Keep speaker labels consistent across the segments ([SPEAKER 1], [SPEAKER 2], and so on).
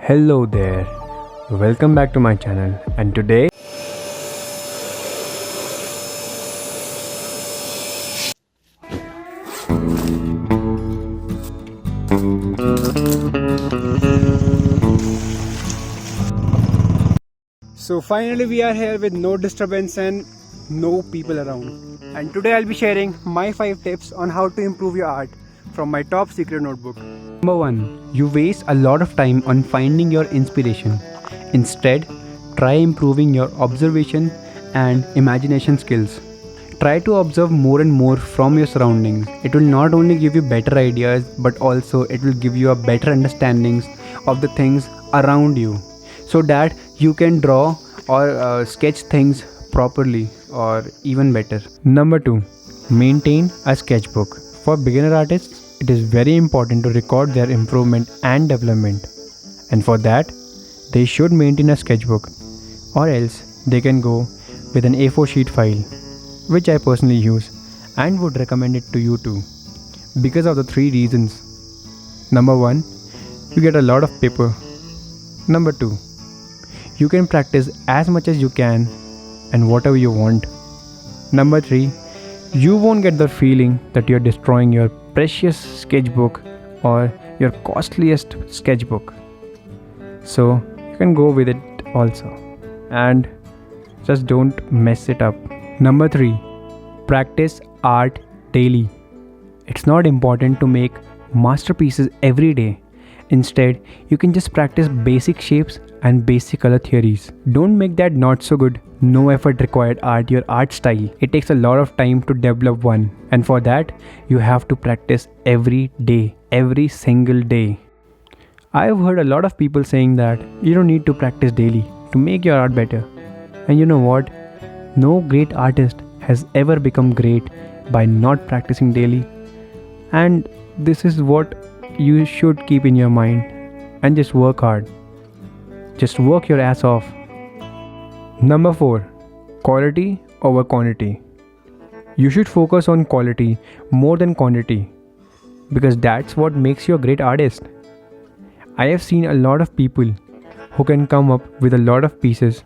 [SPEAKER 1] Hello there, welcome back to my channel, and today
[SPEAKER 2] So finally we are here with no disturbance and no people around. And today I'll be sharing my 5 tips on how to improve your art from my top secret notebook.
[SPEAKER 1] Number 1. You waste a lot of time on finding your inspiration. Instead, try improving your observation and imagination skills. Try to observe more and more from your surroundings. It will not only give you better ideas, but also it will give you a better understanding of the things around you, so that you can draw or sketch things properly or even better. Number 2. Maintain a sketchbook. For beginner artists, it is very important to record their improvement and development, and for that, they should maintain a sketchbook, or else they can go with an A4 sheet file, which I personally use and would recommend it to you too, because of the 3 reasons. Number 1. You get a lot of paper. Number 2. You can practice as much as you can and whatever you want. Number 3. You won't get the feeling that you're destroying your precious sketchbook or your costliest sketchbook. So you can go with it also, and just don't mess it up. Number 3. Practice art daily. It's not important to make masterpieces every day. Instead, you can just practice basic shapes and basic color theories. Don't make that not so good, no effort required art your art style. It takes a lot of time to develop one, and for that, you have to practice every day, every single day. I've heard a lot of people saying that you don't need to practice daily to make your art better. And you know what? No great artist has ever become great by not practicing daily. And this is what you should keep in your mind, and just work hard. Just work your ass off. Number 4. Quality over quantity. You should focus on quality more than quantity, because that's what makes you a great artist. I have seen a lot of people who can come up with a lot of pieces,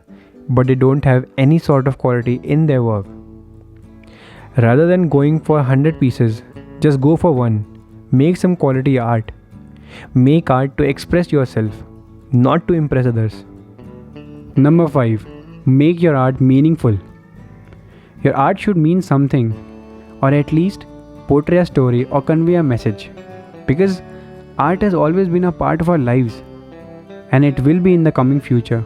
[SPEAKER 1] but they don't have any sort of quality in their work. Rather than going for 100 pieces, just go for one. Make some quality art. Make art to express yourself, not to impress others. Number 5. Make your art meaningful. Your art should mean something, or at least portray a story or convey a message, because art has always been a part of our lives, and it will be in the coming future.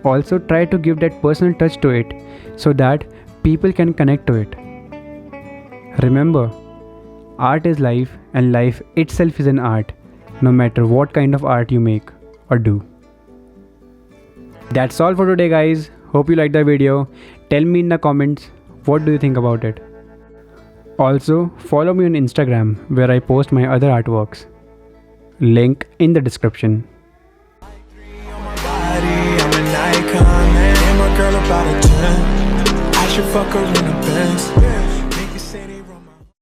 [SPEAKER 1] Also, try to give that personal touch to it so that people can connect to it. Remember, art is life, and life itself is an art, no matter what kind of art you make or do. That's all for today, guys. Hope you liked the video. Tell me in the comments, what do you think about it? Also, follow me on Instagram, where I post my other artworks. Link in the description.
[SPEAKER 3] I'm an icon, man. And my girl about a 10. I should fuck her in the Benz.